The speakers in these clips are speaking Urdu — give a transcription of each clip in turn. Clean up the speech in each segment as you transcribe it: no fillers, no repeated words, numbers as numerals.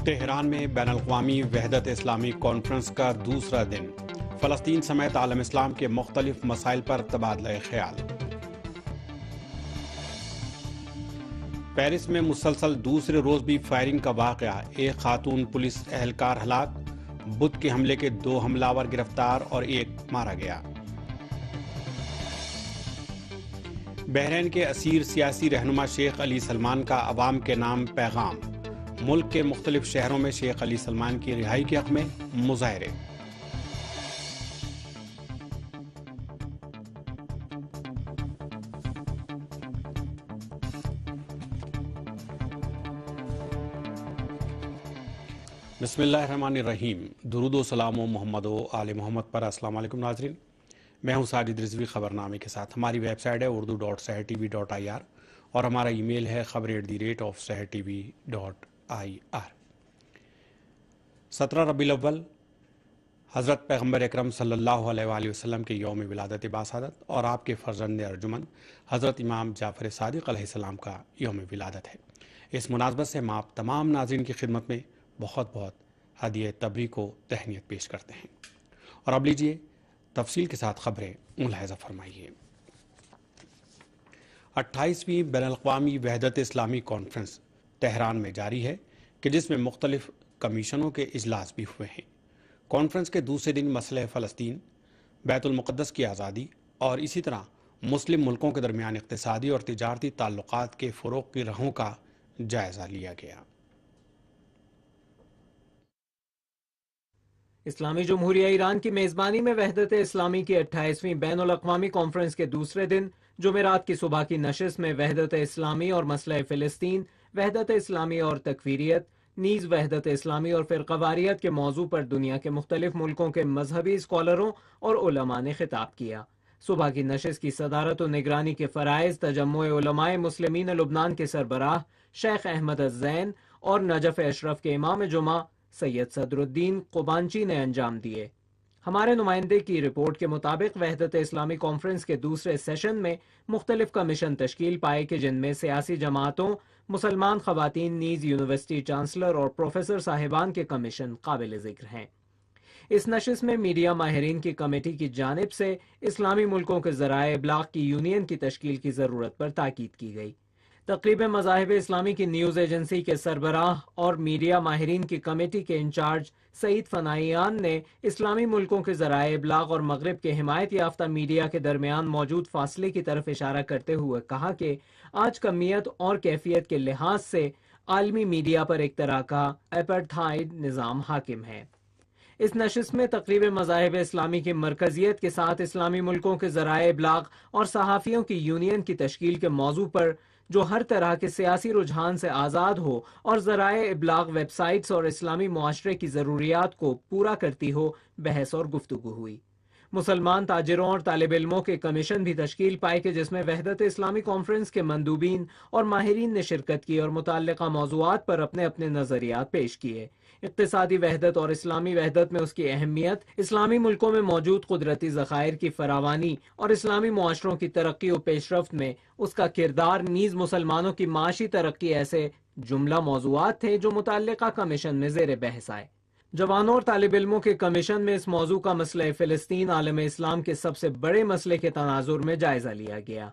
تہران میں بین الاقوامی وحدت اسلامی کانفرنس کا دوسرا دن، فلسطین سمیت عالم اسلام کے مختلف مسائل پر تبادلہ خیال۔ پیرس میں مسلسل دوسرے روز بھی فائرنگ کا واقعہ، ایک خاتون پولیس اہلکار ہلاک، بدھ کے حملے کے 2 حملہ آور گرفتار اور 1 مارا گیا۔ بحرین کے اسیر سیاسی رہنما شیخ علی سلمان کا عوام کے نام پیغام، ملک کے مختلف شہروں میں شیخ علی سلمان کی رہائی کے حق میں مظاہرے۔ بسم اللہ الرحمن الرحیم، درود و سلام و محمد و آل محمد پر۔ السلام علیکم ناظرین، میں ہوں ساجد رضوی خبرنامے کے ساتھ۔ ہماری ویب سائٹ ہے urdu.sehertv.ir اور ہمارا ای میل ہے khabar@sehertv.ir۔ 17 ربیع الاول حضرت پیغمبر اکرم صلی اللہ علیہ وآلہ وسلم کے یوم ولادت باسعادت اور آپ کے فرزند ارجمند حضرت امام جعفر صادق علیہ السلام کا یوم ولادت ہے۔ اس مناسبت سے ہم آپ تمام ناظرین کی خدمت میں بہت بہت ہدیہ تبریک و تہنیت پیش کرتے ہیں۔ اور اب لیجیے تفصیل کے ساتھ خبریں ملاحظہ فرمائیے۔ 28ویں بین الاقوامی وحدت اسلامی کانفرنس تہران میں جاری ہے کہ جس میں مختلف کمیشنوں کے اجلاس بھی ہوئے ہیں۔ کانفرنس کے دوسرے دن مسئلہ فلسطین، بیت المقدس کی آزادی اور اسی طرح مسلم ملکوں کے درمیان اقتصادی اور تجارتی تعلقات کے فروغ کی راہوں کا جائزہ لیا گیا۔ اسلامی جمہوریہ ایران کی میزبانی میں وحدت اسلامی کی 28ویں بین الاقوامی کانفرنس کے دوسرے دن جمعرات کی صبح کی نشست میں وحدت اسلامی اور مسئلہ فلسطین، وحدت اسلامی اور تکفیریت، نیز وحدت اسلامی اور فرقہ واریت کے موضوع پر دنیا کے مختلف ملکوں کے مذہبی اسکالروں اور علماء نے خطاب کیا۔ صبح کی نشست کی صدارت و نگرانی کے فرائض تجمع علماء مسلمین لبنان کے سربراہ شیخ احمد الزین اور نجف اشرف کے امام جمعہ سید صدر الدین قبانچی نے انجام دیے۔ ہمارے نمائندے کی رپورٹ کے مطابق وحدت اسلامی کانفرنس کے دوسرے سیشن میں مختلف کمیشن تشکیل پائے کہ جن میں سیاسی جماعتوں، مسلمان خواتین، نیز یونیورسٹی چانسلر اور پروفیسر صاحبان کے کمیشن قابل ذکر ہیں۔ اس نشست میں میڈیا ماہرین کی کمیٹی کی جانب سے اسلامی ملکوں کے ذرائع ابلاغ کی یونین کی تشکیل کی ضرورت پر تاکید کی گئی۔ تقریب مذاہب اسلامی کی نیوز ایجنسی کے سربراہ اور میڈیا ماہرین کی کمیٹی کے انچارج سعید فنائیان نے اسلامی ملکوں کے ذرائع ابلاغ اور مغرب کے حمایت یافتہ میڈیا کے درمیان موجود فاصلے کی طرف اشارہ کرتے ہوئے کہا کہ آج کمیت اور کیفیت کے لحاظ سے عالمی میڈیا پر ایک طرح کا اپارٹھائیڈ نظام حاکم ہے۔ اس نشست میں تقریب مذاہب اسلامی کی مرکزیت کے ساتھ اسلامی ملکوں کے ذرائع ابلاغ اور صحافیوں کی یونین کی تشکیل کے موضوع پر جو ہر طرح کے سیاسی رجحان سے آزاد ہو اور ذرائع ابلاغ ویب سائٹس اور اسلامی معاشرے کی ضروریات کو پورا کرتی ہو، بحث اور گفتگو ہوئی۔ مسلمان تاجروں اور طالب علموں کے کمیشن بھی تشکیل پائے کہ جس میں وحدت اسلامی کانفرنس کے مندوبین اور ماہرین نے شرکت کی اور متعلقہ موضوعات پر اپنے اپنے نظریات پیش کیے۔ اقتصادی وحدت اور اسلامی وحدت میں اس کی اہمیت، اسلامی ملکوں میں موجود قدرتی ذخائر کی فراوانی اور اسلامی معاشروں کی ترقی و پیش رفت میں اس کا کردار، نیز مسلمانوں کی معاشی ترقی ایسے جملہ موضوعات تھے جو متعلقہ کمیشن میں زیر بحث آئے۔ جوانوں اور طالب علموں کے کمیشن میں اس موضوع کا مسئلہ فلسطین عالم اسلام کے سب سے بڑے مسئلے کے تناظر میں جائزہ لیا گیا۔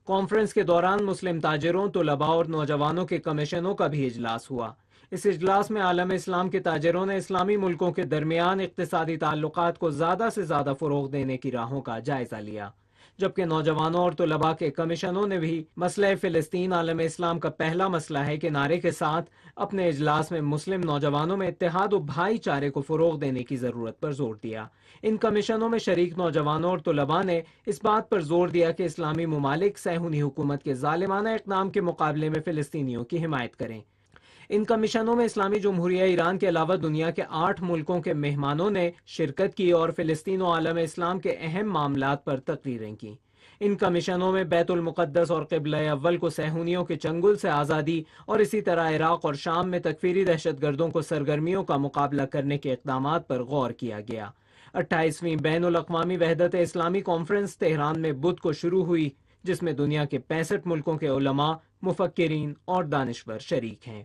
کانفرنس کے دوران مسلم تاجروں، طلباء اور نوجوانوں کے کمیشنوں کا بھی اجلاس ہوا۔ اس اجلاس میں عالم اسلام کے تاجروں نے اسلامی ملکوں کے درمیان اقتصادی تعلقات کو زیادہ سے زیادہ فروغ دینے کی راہوں کا جائزہ لیا، جبکہ نوجوانوں اور طلباء کے کمیشنوں نے بھی مسئلہ فلسطین عالم اسلام کا پہلا مسئلہ ہے کہ نعرے کے ساتھ اپنے اجلاس میں مسلم نوجوانوں میں اتحاد و بھائی چارے کو فروغ دینے کی ضرورت پر زور دیا۔ ان کمیشنوں میں شریک نوجوانوں اور طلباء نے اس بات پر زور دیا کہ اسلامی ممالک صہیونی حکومت کے ظالمانہ اقدام کے مقابلے میں فلسطینیوں کی حمایت کریں۔ ان کمیشنوں میں اسلامی جمہوریہ ایران کے علاوہ دنیا کے 8 ملکوں کے مہمانوں نے شرکت کی اور فلسطین و عالم اسلام کے اہم معاملات پر تقریریں کی۔ ان کمیشنوں میں بیت المقدس اور قبلہ اول کو صہیونیوں کے چنگل سے آزادی اور اسی طرح عراق اور شام میں تکفیری دہشت گردوں کو سرگرمیوں کا مقابلہ کرنے کے اقدامات پر غور کیا گیا۔ 28ویں بین الاقوامی وحدت اسلامی کانفرنس تہران میں بدھ کو شروع ہوئی، جس میں دنیا کے 65 ملکوں کے علماء، مفکرین اور دانشور شریک ہیں۔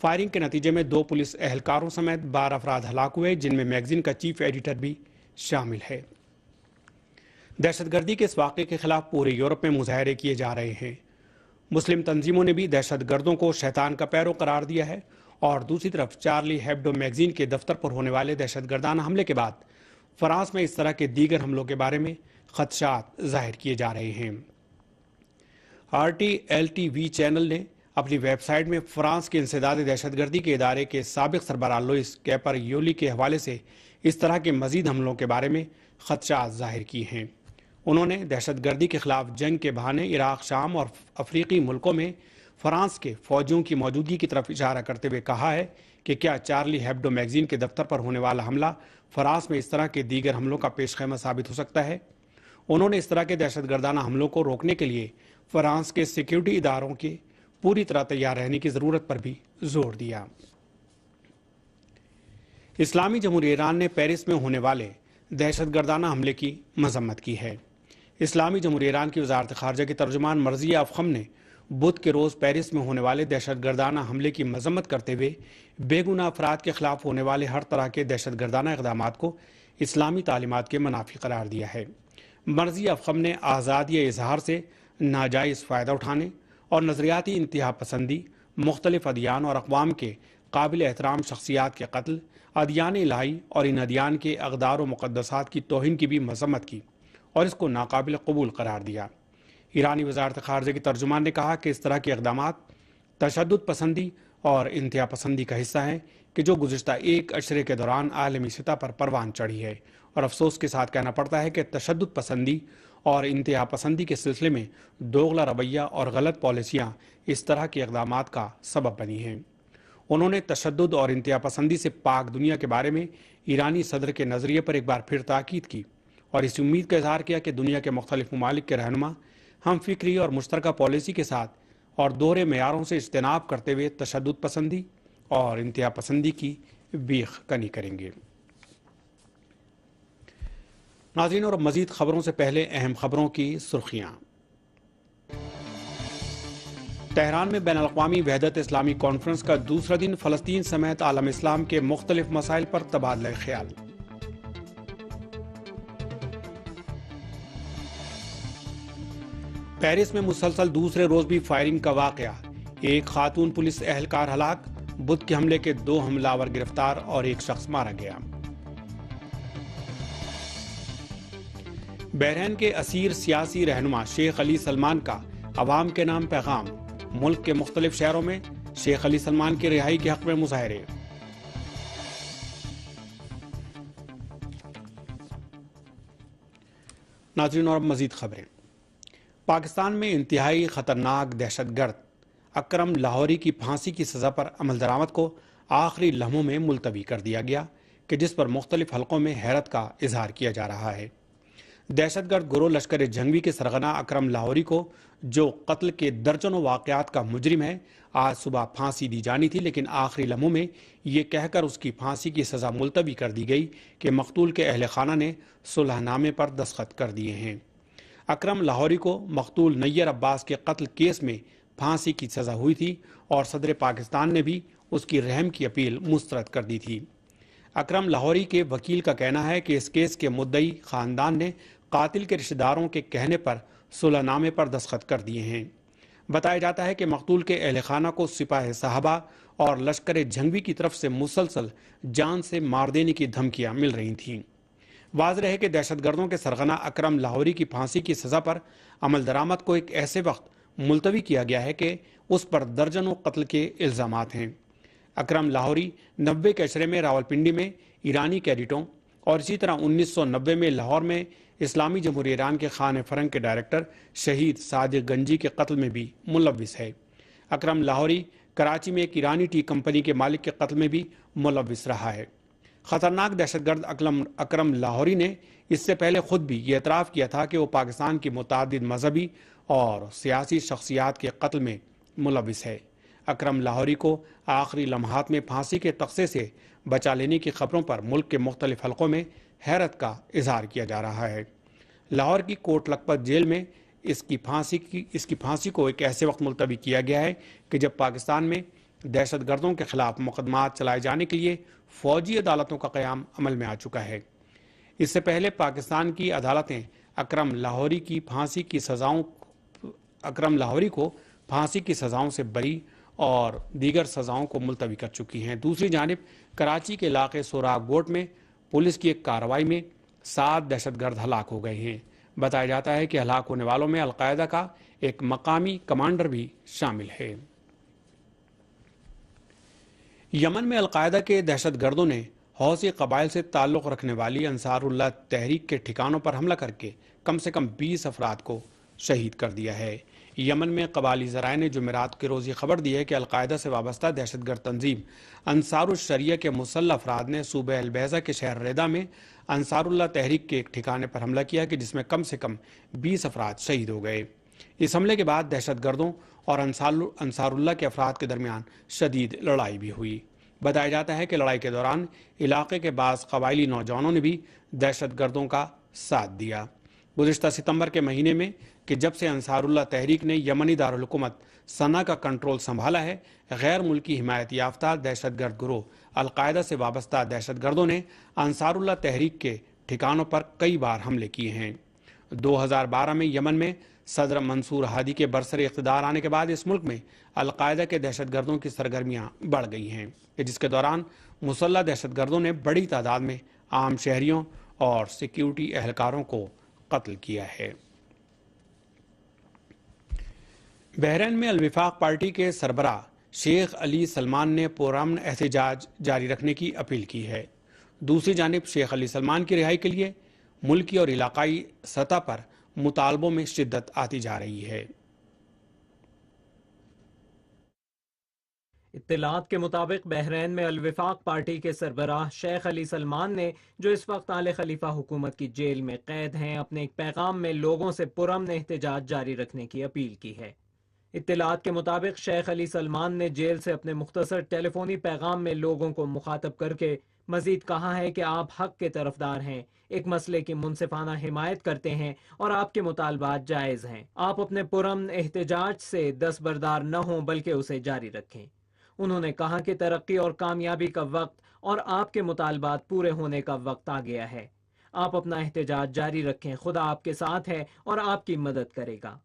فائرنگ کے نتیجے میں 2 پولیس اہلکاروں سمیت 12 افراد ہلاک ہوئے، جن میں میگزین کا چیف ایڈیٹر بھی شامل ہے۔ دہشت گردی کے اس واقعے کے خلاف پورے یورپ میں مظاہرے کیے جا رہے ہیں۔ مسلم تنظیموں نے بھی دہشت گردوں کو شیطان کا پیرو قرار دیا ہے، اور دوسری طرف چارلی ہیبڈو میگزین کے دفتر پر ہونے والے دہشت گردانہ حملے کے بعد فرانس میں اس طرح کے دیگر حملوں کے بارے میں خدشات ظاہر کیے جا رہے ہیں۔ RTLTV چینل نے اپنی ویب سائٹ میں فرانس کے انسداد دہشت گردی کے ادارے کے سابق سربراہ لوئس کیپر یولی کے حوالے سے اس طرح کے مزید حملوں کے بارے میں خدشات ظاہر کی ہیں۔ انہوں نے دہشت گردی کے خلاف جنگ کے بہانے عراق، شام اور افریقی ملکوں میں فرانس کے فوجیوں کی موجودگی کی طرف اشارہ کرتے ہوئے کہا ہے کہ کیا چارلی ہیبڈو میگزین کے دفتر پر ہونے والا حملہ فرانس میں اس طرح کے دیگر حملوں کا پیش خیمہ ثابت ہو سکتا ہے؟ انہوں نے اس طرح کے دہشت گردانہ حملوں کو روکنے کے لیے فرانس کے سیکیورٹی اداروں کے پوری طرح تیار رہنے کی ضرورت پر بھی زور دیا۔ اسلامی جمہوریہ ایران نے پیرس میں ہونے والے دہشت گردانہ حملے کی مذمت کی ہے۔ اسلامی جمہوریہ ایران کی وزارت خارجہ کے ترجمان مرضیہ افخم نے بدھ کے روز پیرس میں ہونے والے دہشت گردانہ حملے کی مذمت کرتے ہوئے بے گناہ افراد کے خلاف ہونے والے ہر طرح کے دہشت گردانہ اقدامات کو اسلامی تعلیمات کے منافی قرار دیا ہے۔ مرضیہ افخم نے آزادی اظہار سے ناجائز فائدہ اٹھانے اور نظریاتی انتہا پسندی، مختلف ادیان اور اقوام کے قابل احترام شخصیات کے قتل، ادیان الہی اور ان ادیان کے اقدار و مقدسات کی توہین کی بھی مذمت کی اور اس کو ناقابل قبول قرار دیا۔ ایرانی وزارت خارجہ کے ترجمان نے کہا کہ اس طرح کے اقدامات تشدد پسندی اور انتہا پسندی کا حصہ ہیں کہ جو گزشتہ ایک عشرے کے دوران عالمی سطح پر پروان چڑھی ہے، اور افسوس کے ساتھ کہنا پڑتا ہے کہ تشدد پسندی اور انتہا پسندی کے سلسلے میں دوغلا رویہ اور غلط پالیسیاں اس طرح کے اقدامات کا سبب بنی ہیں۔ انہوں نے تشدد اور انتہا پسندی سے پاک دنیا کے بارے میں ایرانی صدر کے نظریے پر ایک بار پھر تاکید کی اور اس امید کا اظہار کیا کہ دنیا کے مختلف ممالک کے رہنما ہم فکری اور مشترکہ پالیسی کے ساتھ اور دوہرے معیاروں سے اجتناب کرتے ہوئے تشدد پسندی اور انتہا پسندی کی بیخ کنی کریں گے۔ ناظرین، اور مزید خبروں سے پہلے اہم خبروں کی سرخیاں۔ تہران میں بین الاقوامی وحدت اسلامی کانفرنس کا دوسرا دن، فلسطین سمیت عالم اسلام کے مختلف مسائل پر تبادلہ خیال۔ پیرس میں مسلسل دوسرے روز بھی فائرنگ کا واقعہ، ایک خاتون پولیس اہلکار ہلاک، بدھ کے حملے کے 2 حملہ آور گرفتار اور ایک شخص مارا گیا۔ بحرین کے اسیر سیاسی رہنما شیخ علی سلمان کا عوام کے نام پیغام، ملک کے مختلف شہروں میں شیخ علی سلمان کی رہائی کے حق میں مظاہرے۔ ناظرین، اور مزید خبریں۔ پاکستان میں انتہائی خطرناک دہشت گرد اکرم لاہوری کی پھانسی کی سزا پر عمل درآمد کو آخری لمحوں میں ملتوی کر دیا گیا، کہ جس پر مختلف حلقوں میں حیرت کا اظہار کیا جا رہا ہے۔ دہشت گرد گروہ لشکر جنگوی کے سرغنہ اکرم لاہوری کو، جو قتل کے درجنوں واقعات کا مجرم ہے، آج صبح پھانسی دی جانی تھی، لیکن آخری لمحوں میں یہ کہہ کر اس کی پھانسی کی سزا ملتوی کر دی گئی کہ مقتول کے اہل خانہ نے صلح نامے پر دستخط کر دیے ہیں۔ اکرم لاہوری کو مقتول نیر عباس کے قتل کیس میں پھانسی کی سزا ہوئی تھی اور صدر پاکستان نے بھی اس کی رحم کی اپیل مسترد کر دی تھی۔ اکرم لاہوری کے وکیل کا کہنا ہے کہ اس کیس کے مدعی خاندان نے قاتل کے رشتہ داروں کے کہنے پر صلح نامے پر دستخط کر دیے ہیں۔ بتایا جاتا ہے کہ مقتول کے اہل خانہ کو سپاہ صحابہ اور لشکر جنگوی کی طرف سے مسلسل جان سے مار دینے کی دھمکیاں مل رہی تھیں۔ واضح ہے کہ دہشت گردوں کے سرغنہ اکرم لاہوری کی پھانسی کی سزا پر عمل درآمد کو ایک ایسے وقت ملتوی کیا گیا ہے کہ اس پر درجنوں قتل کے الزامات ہیں۔ اکرم لاہوری 90 کے عشرے میں راولپنڈی میں ایرانی کیڈٹوں اور اسی طرح 1990 میں لاہور میں اسلامی جمہوریہ ایران کے خانہ فرنگ کے ڈائریکٹر شہید صادق گنجی کے قتل میں بھی ملوث ہے۔ اکرم لاہوری کراچی میں ایک ایرانی ٹی کمپنی کے مالک کے قتل میں بھی ملوث رہا ہے۔ خطرناک دہشت گرد اکرم لاہوری نے اس سے پہلے خود بھی یہ اعتراف کیا تھا کہ وہ پاکستان کی متعدد مذہبی اور سیاسی شخصیات کے قتل میں ملوث ہے۔ اکرم لاہوری کو آخری لمحات میں پھانسی کے تختے سے بچا لینے کی خبروں پر ملک کے مختلف حلقوں میں حیرت کا اظہار کیا جا رہا ہے۔ لاہور کی کوٹ لکھپت جیل میں اس کی پھانسی کو ایک ایسے وقت ملتوی کیا گیا ہے کہ جب پاکستان میں دہشت گردوں کے خلاف مقدمات چلائے جانے کے لیے فوجی عدالتوں کا قیام عمل میں آ چکا ہے۔ اس سے پہلے پاکستان کی عدالتیں اکرم لاہوری کو پھانسی کی سزاؤں سے بری اور دیگر سزاؤں کو ملتوی کر چکی ہیں۔ دوسری جانب کراچی کے علاقے سوراخ گوٹ میں پولیس کی ایک کارروائی میں 7 دہشت گرد ہلاک ہو گئے ہیں۔ بتایا جاتا ہے کہ ہلاک ہونے والوں میں القاعدہ کا ایک مقامی کمانڈر بھی شامل ہے۔ یمن میں القاعدہ کے دہشت گردوں نے حوثی قبائل سے تعلق رکھنے والی انصار اللہ تحریک کے ٹھکانوں پر حملہ کر کے کم سے کم 20 افراد کو شہید کر دیا ہے۔ یمن میں قبائلی ذرائع نے جمعرات کے روز یہ خبر دی ہے کہ القاعدہ سے وابستہ دہشت گرد تنظیم انصار الشریعہ کے مسلح افراد نے صوبہ البیضہ کے شہر ریدا میں انصار اللہ تحریک کے ایک ٹھکانے پر حملہ کیا کہ جس میں کم سے کم 20 افراد شہید ہو گئے۔ اس حملے کے بعد دہشت گردوں اور انصار اللہ کے افراد کے درمیان شدید لڑائی بھی ہوئی۔ بتایا جاتا ہے کہ لڑائی کے دوران علاقے کے بعض قبائلی نوجوانوں نے بھی دہشت گردوں کا ساتھ دیا۔ گزشتہ ستمبر کے مہینے میں کہ جب سے انصار اللہ تحریک نے یمنی دارالحکومت صنعا کا کنٹرول سنبھالا ہے، غیر ملکی حمایت یافتہ دہشت گرد گروہ القاعدہ سے وابستہ دہشت گردوں نے انصار اللہ تحریک کے ٹھکانوں پر کئی بار حملے کیے ہیں۔ 2012 میں یمن میں صدر منصور ہادی کے برسر اقتدار آنے کے بعد اس ملک میں القاعدہ کے دہشت گردوں کی سرگرمیاں بڑھ گئی ہیں، جس کے دوران مسلح دہشت گردوں نے بڑی تعداد میں عام شہریوں اور سیکیورٹی اہلکاروں کو قتل کیا ہے۔ بحرین میں الوفاق پارٹی کے سربراہ شیخ علی سلمان نے پرامن احتجاج جاری رکھنے کی اپیل کی ہے۔ دوسری جانب شیخ علی سلمان کی رہائی کے لیے ملکی اور علاقائی سطح پر مطالبوں میں شدت آتی جا رہی ہے۔ اطلاعات کے مطابق بحرین میں الوفاق پارٹی کے سربراہ شیخ علی سلمان نے، جو اس وقت آل خلیفہ حکومت کی جیل میں قید ہیں، اپنے ایک پیغام میں لوگوں سے پرامن احتجاج جاری رکھنے کی اپیل کی ہے۔ اطلاعات کے مطابق شیخ علی سلمان نے جیل سے اپنے مختصر ٹیلی فونی پیغام میں لوگوں کو مخاطب کر کے مزید کہا ہے کہ آپ حق کے طرفدار ہیں، ایک مسئلے کی منصفانہ حمایت کرتے ہیں اور آپ کے مطالبات جائز ہیں۔ آپ اپنے پرامن احتجاج سے دستبردار نہ ہوں بلکہ اسے جاری رکھیں۔ انہوں نے کہا کہ ترقی اور کامیابی کا وقت اور آپ کے مطالبات پورے ہونے کا وقت آ گیا ہے۔ آپ اپنا احتجاج جاری رکھیں، خدا آپ کے ساتھ ہے اور آپ کی مدد کرے گا۔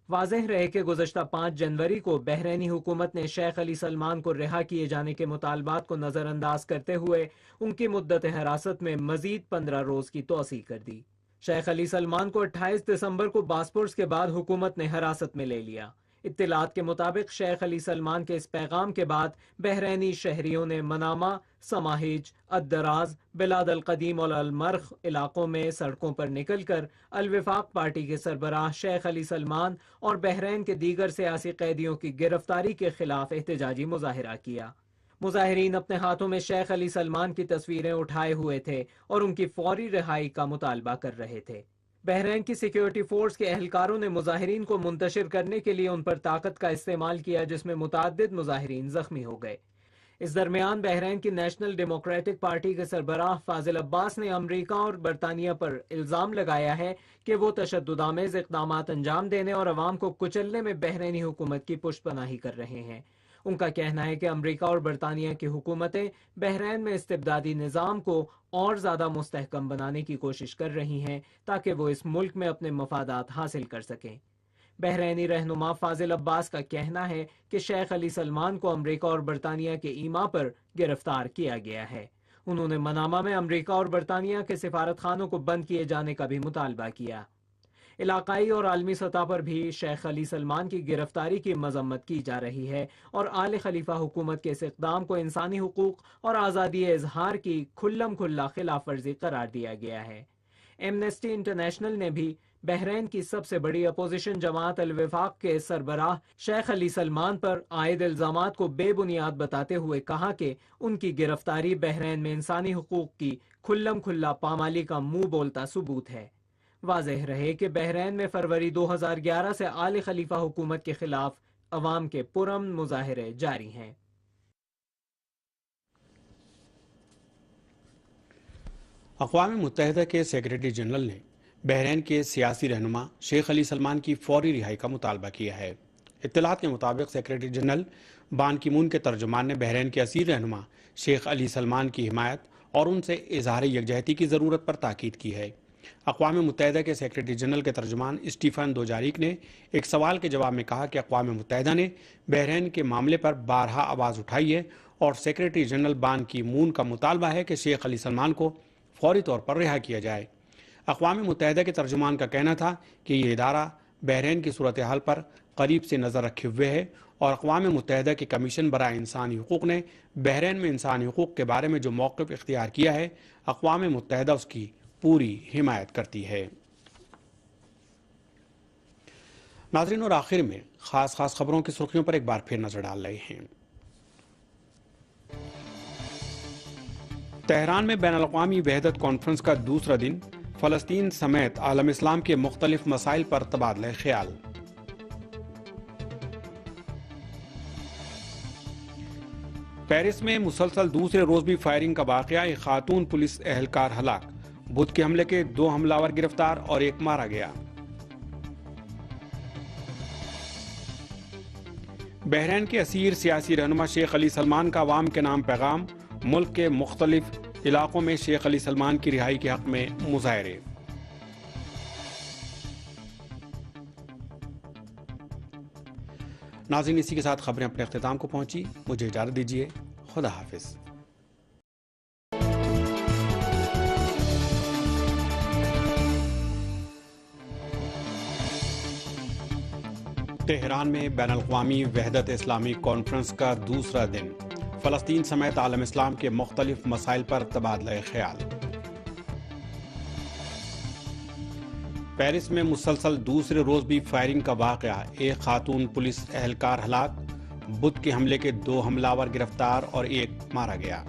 واضح رہے کہ گزشتہ 5 جنوری کو بحرینی حکومت نے شیخ علی سلمان کو رہا کیے جانے کے مطالبات کو نظر انداز کرتے ہوئے ان کی مدت حراست میں مزید 15 روز کی توسیع کر دی۔ شیخ علی سلمان کو 28 دسمبر کو باسپورس کے بعد حکومت نے حراست میں لے لیا۔ اطلاعات کے مطابق شیخ علی سلمان کے اس پیغام کے بعد بحرینی شہریوں نے منامہ، سماہج، الدراز، بلاد القدیم اور المرخ علاقوں میں سڑکوں پر نکل کر الوفاق پارٹی کے سربراہ شیخ علی سلمان اور بحرین کے دیگر سیاسی قیدیوں کی گرفتاری کے خلاف احتجاجی مظاہرہ کیا۔ مظاہرین اپنے ہاتھوں میں شیخ علی سلمان کی تصویریں اٹھائے ہوئے تھے اور ان کی فوری رہائی کا مطالبہ کر رہے تھے۔ بحرین کی سیکیورٹی فورس کے اہلکاروں نے مظاہرین کو منتشر کرنے کے لیے ان پر طاقت کا استعمال کیا، جس میں متعدد مظاہرین زخمی ہو گئے۔ اس درمیان بحرین کی نیشنل ڈیموکریٹک پارٹی کے سربراہ فاضل عباس نے امریکہ اور برطانیہ پر الزام لگایا ہے کہ وہ تشدد آمیز اقدامات انجام دینے اور عوام کو کچلنے میں بحرینی حکومت کی پشت پناہی کر رہے ہیں۔ ان کا کہنا ہے کہ امریکہ اور برطانیہ کی حکومتیں بحرین میں استبدادی نظام کو اور زیادہ مستحکم بنانے کی کوشش کر رہی ہیں تاکہ وہ اس ملک میں اپنے مفادات حاصل کر سکیں۔ بحرینی رہنما فاضل عباس کا کہنا ہے کہ شیخ علی سلمان کو امریکہ اور برطانیہ کے ایما پر گرفتار کیا گیا ہے۔ انہوں نے منامہ میں امریکہ اور برطانیہ کے سفارت خانوں کو بند کیے جانے کا بھی مطالبہ کیا۔ علاقائی اور عالمی سطح پر بھی شیخ علی سلمان کی گرفتاری کی مذمت کی جا رہی ہے اور آل خلیفہ حکومت کے اس اقدام کو انسانی حقوق اور آزادی اظہار کی کھلم کھلا خلاف ورزی قرار دیا گیا ہے۔ ایمنسٹی انٹرنیشنل نے بھی بحرین کی سب سے بڑی اپوزیشن جماعت الوفاق کے سربراہ شیخ علی سلمان پر عائد الزامات کو بے بنیاد بتاتے ہوئے کہا کہ ان کی گرفتاری بحرین میں انسانی حقوق کی کھلم کھلا پامالی کا منہ بولتا ثبوت ہے۔ واضح رہے کہ بحرین میں فروری 2011 سے آل خلیفہ حکومت کے خلاف عوام کے پرامن مظاہرے جاری ہیں۔ اقوام متحدہ کے سیکریٹری جنرل نے بحرین کے سیاسی رہنما شیخ علی سلمان کی فوری رہائی کا مطالبہ کیا ہے۔ اطلاعات کے مطابق سیکریٹری جنرل بان کی مون کے ترجمان نے بحرین کے اسیر رہنما شیخ علی سلمان کی حمایت اور ان سے اظہار یکجہتی کی ضرورت پر تاکید کی ہے۔ اقوام متحدہ کے سیکریٹری جنرل کے ترجمان اسٹیفن دوجاریک نے ایک سوال کے جواب میں کہا کہ اقوام متحدہ نے بحرین کے معاملے پر بارہا آواز اٹھائی ہے اور سیکریٹری جنرل بان کی مون کا مطالبہ ہے کہ شیخ علی سلمان کو فوری طور پر رہا کیا جائے۔ اقوام متحدہ کے ترجمان کا کہنا تھا کہ یہ ادارہ بحرین کی صورتحال پر قریب سے نظر رکھے ہوئے ہے اور اقوام متحدہ کے کمیشن برائے انسانی حقوق نے بحرین میں انسانی حقوق کے بارے میں جو موقف اختیار کیا ہے، اقوام متحدہ اس کی پوری حمایت کرتی ہے۔ ناظرین، اور آخر میں خاص خبروں کی سرخیوں پر ایک بار پھر نظر ڈال رہے ہیں۔ تہران میں بین الاقوامی وحدت کانفرنس کا دوسرا دن، فلسطین سمیت عالم اسلام کے مختلف مسائل پر تبادلہ خیال۔ پیرس میں مسلسل دوسرے روز بھی فائرنگ کا واقعہ، ایک خاتون پولیس اہلکار ہلاک، بدھ کے حملے کے 2 حملہ آور گرفتار اور 1 مارا گیا۔ بحرین کے اسیر سیاسی رہنما شیخ علی سلمان کا عوام کے نام پیغام، ملک کے مختلف علاقوں میں شیخ علی سلمان کی رہائی کے حق میں مظاہرے۔ ناظرین، اسی کے ساتھ خبریں اپنے اختتام کو پہنچی، مجھے اجازت دیجیے، خدا حافظ۔ تہران میں بین الاقوامی وحدت اسلامی کانفرنس کا دوسرا دن، فلسطین سمیت عالم اسلام کے مختلف مسائل پر تبادلہ خیال۔ پیرس میں مسلسل دوسرے روز بھی فائرنگ کا واقعہ، ایک خاتون پولیس اہلکار ہلاک، بدھ کے حملے کے 2 حملہ آور گرفتار اور 1 مارا گیا۔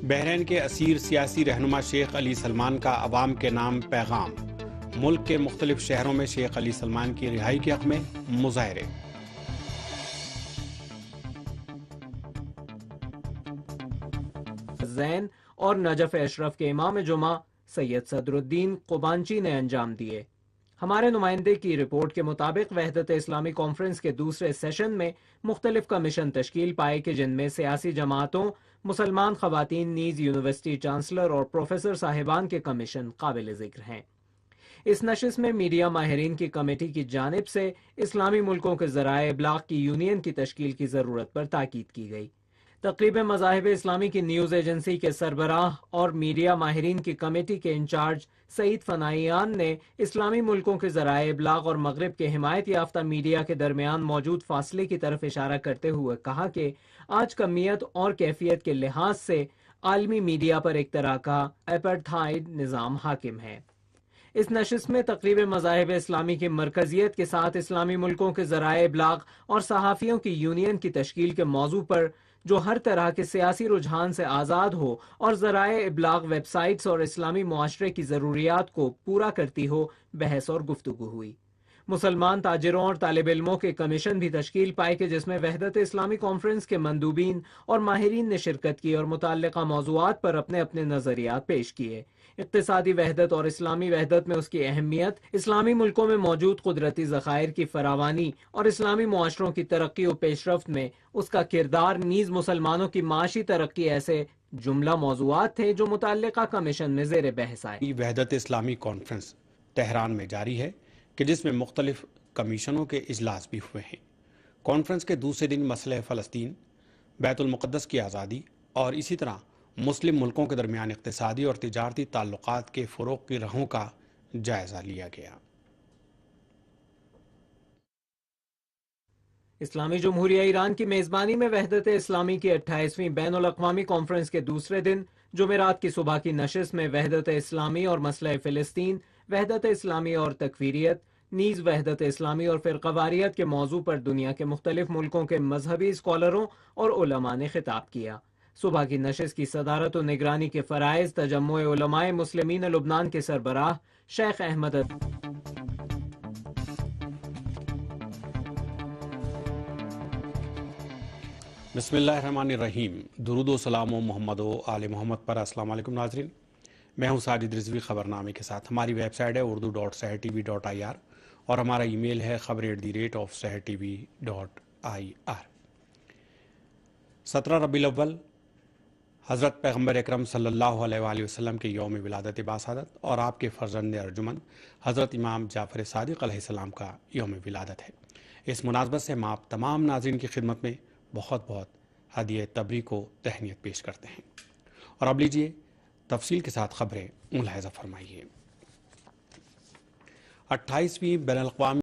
بحرین کے اسیر سیاسی رہنما شیخ علی سلمان کا عوام کے نام پیغام، ملک کے مختلف شہروں میں شیخ علی سلمان کی رہائی کے حق میں مظاہرے۔ زین اور نجف اشرف کے امام جمعہ سید صدر الدین قبانچی نے انجام دیے۔ ہمارے نمائندے کی رپورٹ کے مطابق وحدت اسلامی کانفرنس کے دوسرے سیشن میں مختلف کمیشن تشکیل پائے کہ جن میں سیاسی جماعتوں، مسلمان خواتین نیز یونیورسٹی چانسلر اور پروفیسر صاحبان کے کمیشن قابل ذکر ہیں۔ اس نشست میں میڈیا ماہرین کی کمیٹی کی جانب سے اسلامی ملکوں کے ذرائع ابلاغ کی یونین کی تشکیل کی ضرورت پر تاکید کی گئی۔ تقریب مذاہب اسلامی کی نیوز ایجنسی کے سربراہ اور میڈیا ماہرین کی کمیٹی کے انچارج سعید فنائیان نے اسلامی ملکوں کے ذرائع ابلاغ اور مغرب کے حمایت یافتہ میڈیا کے درمیان موجود فاصلے کی طرف اشارہ کرتے ہوئے کہا کہ آج کمیت اور کیفیت کے لحاظ سے عالمی میڈیا پر ایک طرح کا اپارٹھائیڈ نظام حاکم ہے۔ اس نشست میں تقریب مذاہب اسلامی کی مرکزیت کے ساتھ اسلامی ملکوں کے ذرائع ابلاغ اور صحافیوں کی یونین کی تشکیل کے موضوع پر، جو ہر طرح کے سیاسی رجحان سے آزاد ہو اور ذرائع ابلاغ ویب سائٹس اور اسلامی معاشرے کی ضروریات کو پورا کرتی ہو، بحث اور گفتگو ہوئی۔ مسلمان تاجروں اور طالب علموں کے کمیشن بھی تشکیل پائے کہ جس میں وحدت اسلامی کانفرنس کے مندوبین اور ماہرین نے شرکت کی اور متعلقہ موضوعات پر اپنے اپنے نظریات پیش کیے۔ اقتصادی وحدت اور اسلامی وحدت میں اس کی اہمیت، اسلامی ملکوں میں موجود قدرتی ذخائر کی فراوانی اور اسلامی معاشروں کی ترقی و پیش رفت میں اس کا کردار، نیز مسلمانوں کی معاشی ترقی، ایسے جملہ موضوعات تھے جو متعلقہ کمیشن میں زیر بحث آئے۔ وحدت اسلامی کانفرنس تہران میں جاری ہے کہ جس میں مختلف کمیشنوں کے اجلاس بھی ہوئے ہیں۔ کانفرنس کے دوسرے دن مسئلہ فلسطین، بیت المقدس کی آزادی اور اسی طرح مسلم ملکوں کے درمیان اقتصادی اور تجارتی تعلقات کے فروغ کی راہوں کا جائزہ لیا گیا۔ اسلامی جمہوریہ ایران کی میزبانی میں وحدت اسلامی کی 28ویں بین الاقوامی کانفرنس کے دوسرے دن جمعرات کی صبح کی نشست میں وحدت اسلامی اور مسئلہ فلسطین، وحدت اسلامی اور تکفیریت، نیز وحدت اسلامی اور فرقہ واریت کے موضوع پر دنیا کے مختلف ملکوں کے مذہبی اسکالروں اور علماء نے خطاب کیا۔ صبح کی نشست کی صدارت و نگرانی کے فرائض تجمع علماء مسلمین لبنان کے سربراہ شیخ احمد بسم اللہ الرحمن الرحیم، درود و سلام و محمد و آل محمد پر۔ السلام علیکم ناظرین، میں ہوں ساجد رضوی خبرنامے کے ساتھ۔ ہماری ویب سائٹ ہے urdu.sahitv.ir اور ہمارا ای میل ہے khabar@offsehertv.ir۔ 17 ربیع الاول حضرت پیغمبر اکرم صلی اللہ علیہ وآلہ وسلم کے یوم ولادت باسعادت اور آپ کے فرزند ارجمند حضرت امام جعفر صادق علیہ السلام کا یوم ولادت ہے۔ اس مناسبت سے ہم آپ تمام ناظرین کی خدمت میں بہت بہت ہدیہ تبریک و تہنیت پیش کرتے ہیں۔ اور اب لیجیے تفصیل کے ساتھ خبریں ملاحظہ فرمائیے۔ 28ویں بین الاقوامی